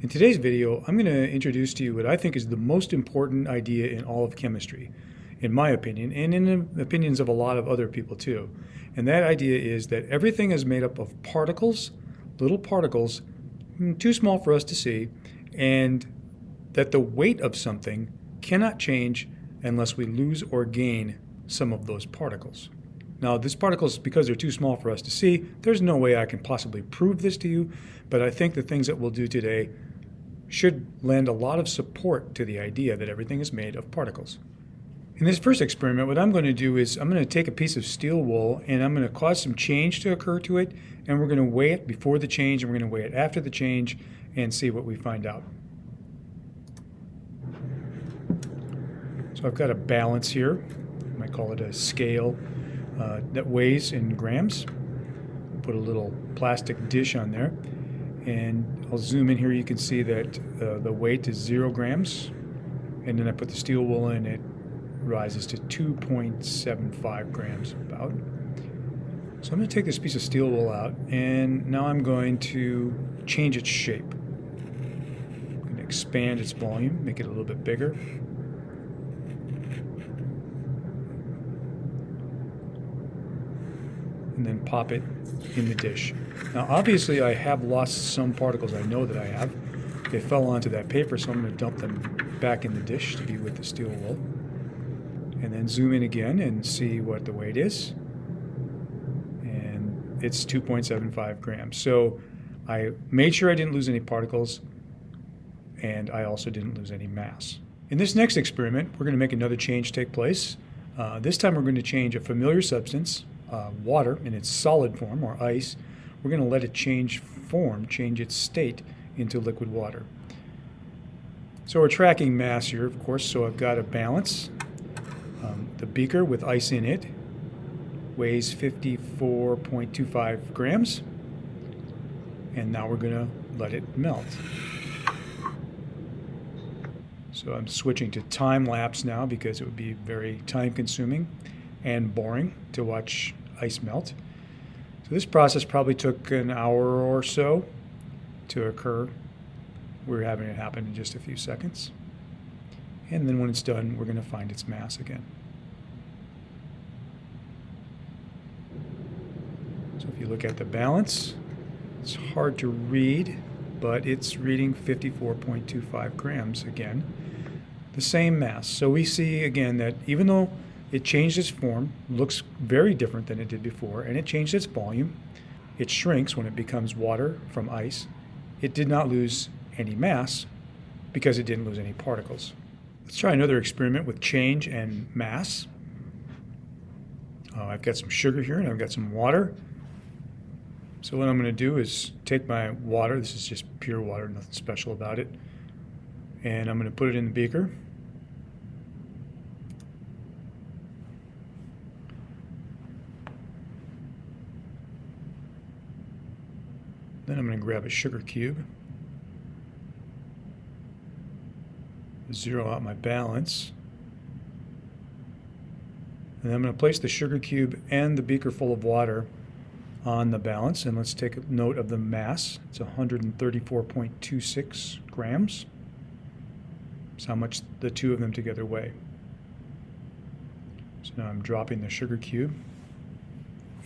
In today's video, I'm going to introduce to you what I think is the most important idea in all of chemistry, in my opinion, and in the opinions of a lot of other people too. And that idea is that everything is made up of particles, little particles, too small for us to see, and that the weight of something cannot change unless we lose or gain some of those particles. Now, these particles, because they're too small for us to see, there's no way I can possibly prove this to you, but I think the things that we'll do today should lend a lot of support to the idea that everything is made of particles. In this first experiment, what I'm going to do is I'm going to take a piece of steel wool and I'm going to cause some change to occur to it, and we're going to weigh it before the change and we're going to weigh it after the change and see what we find out. So I've got a balance here. I might call it a scale that weighs in grams. Put a little plastic dish on there, and I'll zoom in here. You can see that the weight is 0 grams, and then I put the steel wool in. It rises to 2.75 grams about. So I'm going to take this piece of steel wool out, and now I'm going to change its shape. I'm going to expand its volume, make it a little bit bigger. And then pop it in the dish. Now obviously I have lost some particles. I know that I have. They fell onto that paper, so I'm going to dump them back in the dish to be with the steel wool. And then zoom in again and see what the weight is. And it's 2.75 grams. So I made sure I didn't lose any particles, and I also didn't lose any mass. In this next experiment, we're going to make another change take place. This time we're going to change a familiar substance, water in its solid form, or ice. We're going to let it change form, change its state into liquid water. So we're tracking mass here, of course, so I've got a balance. The beaker with ice in it weighs 54.25 grams, and now we're going to let it melt. So I'm switching to time lapse now because it would be very time consuming and boring to watch ice melt. So this process probably took an hour or so to occur. We're having it happen in just a few seconds. And then when it's done, we're going to find its mass again. So if you look at the balance, it's hard to read, but it's reading 54.25 grams again. The same mass. So we see again that even though it changed its form, looks very different than it did before, and it changed its volume. It shrinks when it becomes water from ice. It did not lose any mass because it didn't lose any particles. Let's try another experiment with change and mass. I've got some sugar here and I've got some water. So what I'm going to do is take my water, this is just pure water, nothing special about it, and I'm going to put it in the beaker. Then I'm going to grab a sugar cube, zero out my balance, and I'm going to place the sugar cube and the beaker full of water on the balance, and let's take a note of the mass. It's 134.26 grams. That's how much the two of them together weigh. So now I'm dropping the sugar cube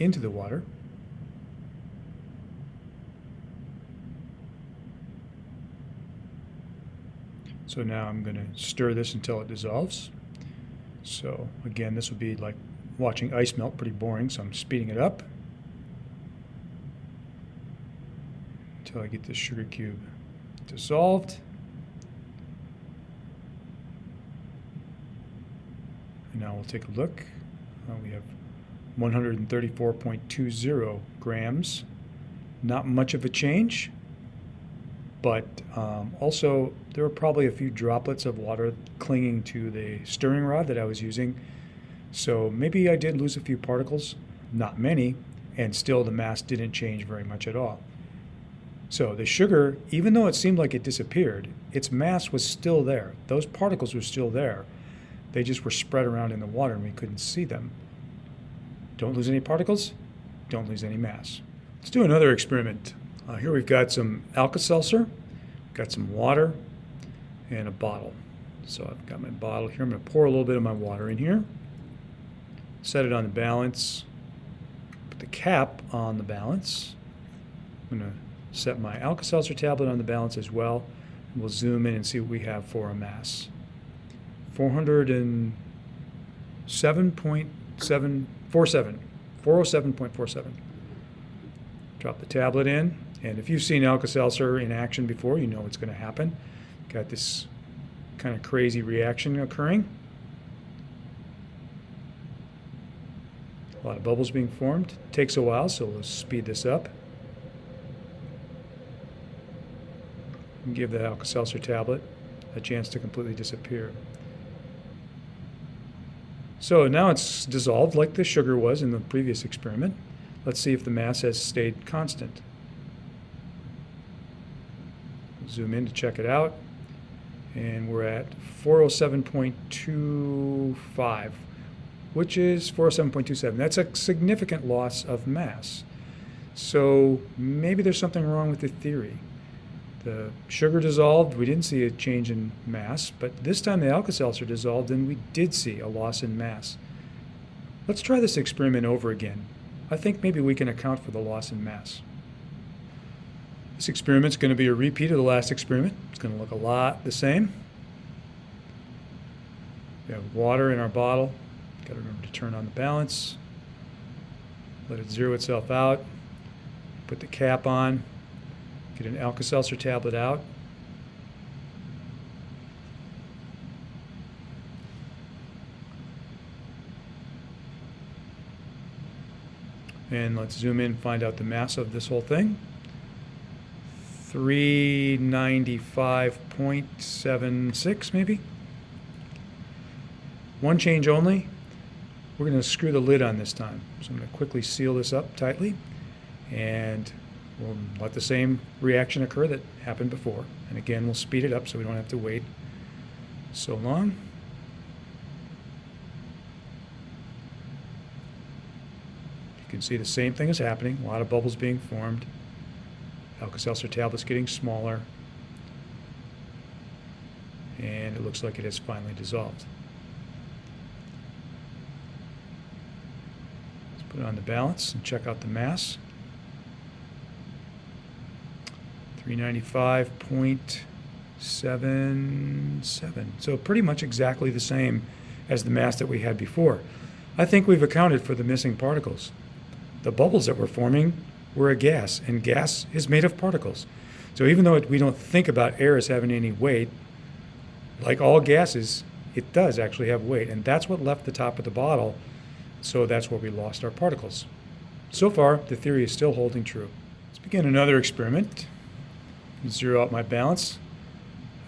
into the water. So now I'm going to stir this until it dissolves. So again, this would be like watching ice melt, pretty boring, so I'm speeding it up until I get this sugar cube dissolved. And now we'll take a look. We have 134.20 grams. Not much of a change. But also, there were probably a few droplets of water clinging to the stirring rod that I was using. So maybe I did lose a few particles, not many, and still the mass didn't change very much at all. So the sugar, even though it seemed like it disappeared, its mass was still there. Those particles were still there. They just were spread around in the water and we couldn't see them. Don't lose any particles, don't lose any mass. Let's do another experiment. Here we've got some Alka-Seltzer Got some water and a bottle. So I've got my bottle here. I'm going to pour a little bit of my water in here. Set it on the balance. Put the cap on the balance. I'm going to set my Alka-Seltzer tablet on the balance as well. And we'll zoom in and see what we have for a mass. 407.47. Drop the tablet in. And if you've seen Alka-Seltzer in action before, you know what's going to happen. Got this kind of crazy reaction occurring. A lot of bubbles being formed. Takes a while, so we'll speed this up. And give the Alka-Seltzer tablet a chance to completely disappear. So now it's dissolved like the sugar was in the previous experiment. Let's see if the mass has stayed constant. Zoom in to check it out. And we're at 407.25, which is 407.27. That's a significant loss of mass. So maybe there's something wrong with the theory. The sugar dissolved, we didn't see a change in mass, but this time the Alka-Seltzer dissolved and we did see a loss in mass. Let's try this experiment over again. I think maybe we can account for the loss in mass. This experiment's going to be a repeat of the last experiment. It's going to look a lot the same. We have water in our bottle. Got to remember to turn on the balance. Let it zero itself out. Put the cap on. Get an Alka-Seltzer tablet out. And let's zoom in and find out the mass of this whole thing. 395.76 maybe. One change only. We're going to screw the lid on this time. So I'm going to quickly seal this up tightly and we'll let the same reaction occur that happened before. And again, we'll speed it up so we don't have to wait so long. You can see the same thing is happening. A lot of bubbles being formed. Alka-Seltzer tablet's getting smaller. And it looks like it has finally dissolved. Let's put it on the balance and check out the mass. 395.77. So pretty much exactly the same as the mass that we had before. I think we've accounted for the missing particles. The bubbles that were forming were a gas, and gas is made of particles. So even though we don't think about air as having any weight, like all gases, it does actually have weight, and that's what left the top of the bottle, so that's where we lost our particles. So far, the theory is still holding true. Let's begin another experiment. Zero out my balance.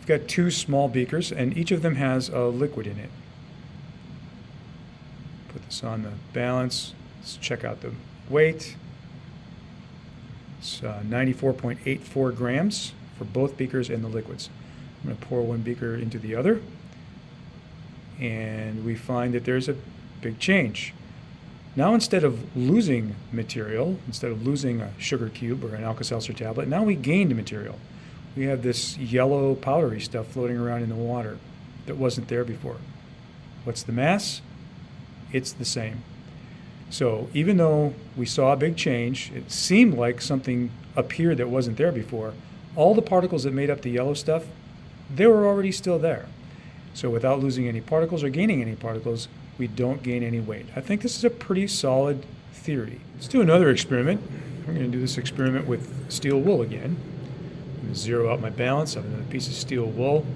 I've got two small beakers, and each of them has a liquid in it. Put this on the balance. Let's check out the weight. It's 94.84 grams for both beakers and the liquids. I'm going to pour one beaker into the other, and we find that there's a big change. Now instead of losing material, instead of losing a sugar cube or an Alka-Seltzer tablet, now we gained material. We have this yellow powdery stuff floating around in the water that wasn't there before. What's the mass? It's the same. So even though we saw a big change, it seemed like something appeared that wasn't there before, all the particles that made up the yellow stuff, they were already still there. So without losing any particles or gaining any particles, we don't gain any weight. I think this is a pretty solid theory. Let's do another experiment. We're going to do this experiment with steel wool again. I'm going to zero out my balance. I have another piece of steel wool.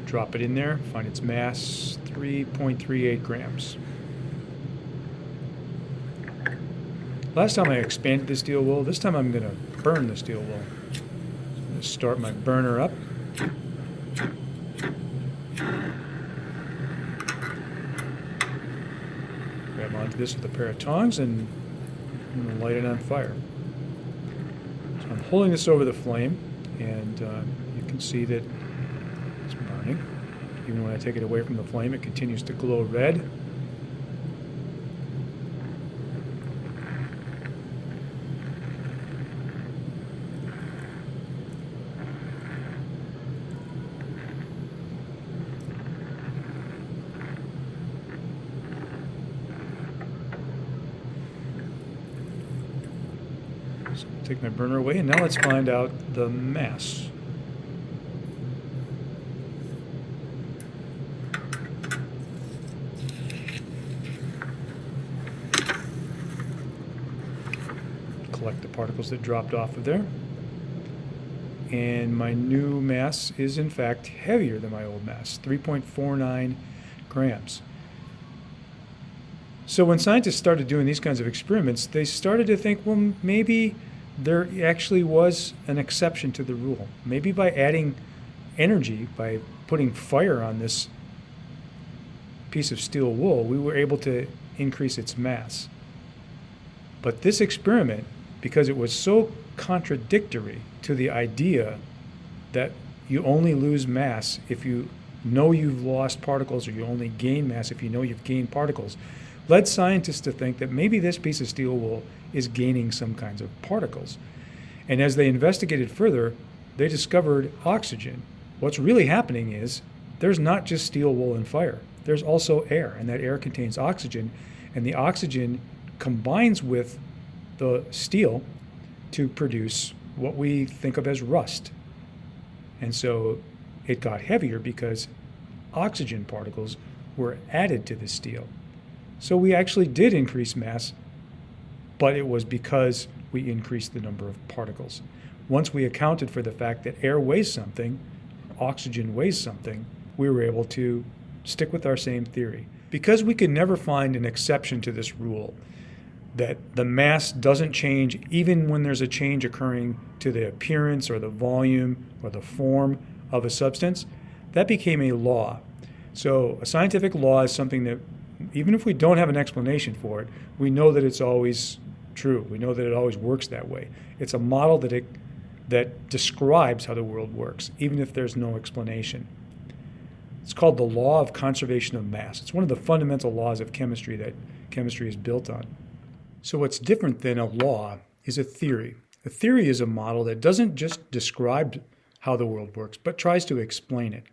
Drop it in there. Find its mass, 3.38 grams. Last time I expanded the steel wool. This time I'm going to burn the steel wool. So I'm going to start my burner up. Grab onto this with a pair of tongs and I'm going to light it on fire. So I'm holding this over the flame, and you can see that it's burning. Even when I take it away from the flame, it continues to glow red. Take my burner away, and now let's find out the mass. Collect the particles that dropped off of there. And my new mass is in fact heavier than my old mass, 3.49 grams. So when scientists started doing these kinds of experiments, they started to think, well, maybe there actually was an exception to the rule. Maybe by adding energy, by putting fire on this piece of steel wool, we were able to increase its mass. But this experiment, because it was so contradictory to the idea that you only lose mass if you know you've lost particles, or you only gain mass if you know you've gained particles, led scientists to think that maybe this piece of steel wool is gaining some kinds of particles. And as they investigated further, they discovered oxygen. What's really happening is there's not just steel wool and fire. There's also air, and that air contains oxygen, and the oxygen combines with the steel to produce what we think of as rust. And so it got heavier because oxygen particles were added to the steel. So we actually did increase mass, but it was because we increased the number of particles. Once we accounted for the fact that air weighs something, oxygen weighs something, we were able to stick with our same theory. Because we could never find an exception to this rule, that the mass doesn't change even when there's a change occurring to the appearance or the volume or the form of a substance, that became a law. So a scientific law is something that, even if we don't have an explanation for it, we know that it's always true. We know that it always works that way. It's a model that describes how the world works, even if there's no explanation. It's called the law of conservation of mass. It's one of the fundamental laws of chemistry that chemistry is built on. So what's different than a law is a theory. A theory is a model that doesn't just describe how the world works, but tries to explain it.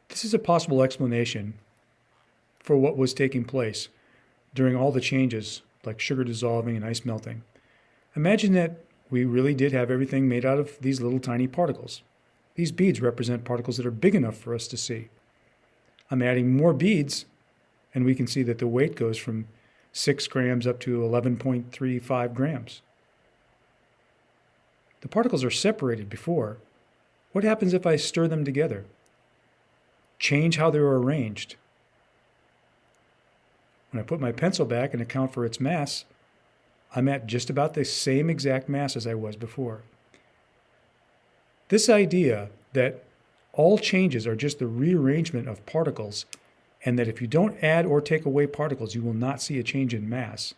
This is a possible explanation for what was taking place during all the changes, like sugar dissolving and ice melting. Imagine that we really did have everything made out of these little tiny particles. These beads represent particles that are big enough for us to see. I'm adding more beads, and we can see that the weight goes from 6 grams up to 11.35 grams. The particles are separated before. What happens if I stir them together? Change how they're arranged. When I put my pencil back and account for its mass, I'm at just about the same exact mass as I was before. This idea that all changes are just the rearrangement of particles, and that if you don't add or take away particles, you will not see a change in mass,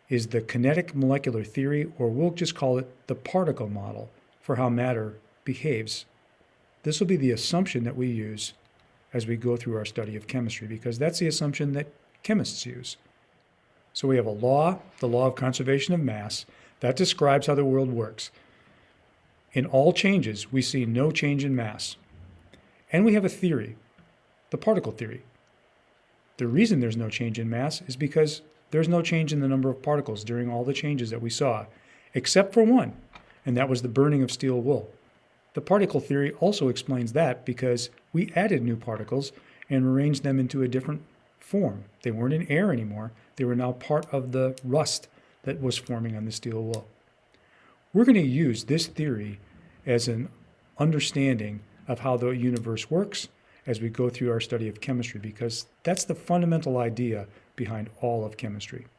is the kinetic molecular theory, or we'll just call it the particle model, for how matter behaves. This will be the assumption that we use as we go through our study of chemistry, because that's the assumption that chemists use. So we have a law, the law of conservation of mass, that describes how the world works. In all changes, we see no change in mass. And we have a theory, the particle theory. The reason there's no change in mass is because there's no change in the number of particles during all the changes that we saw, except for one, and that was the burning of steel wool. The particle theory also explains that because we added new particles and arranged them into a different form. They weren't in air anymore. They were now part of the rust that was forming on the steel wool. We're going to use this theory as an understanding of how the universe works as we go through our study of chemistry, because that's the fundamental idea behind all of chemistry.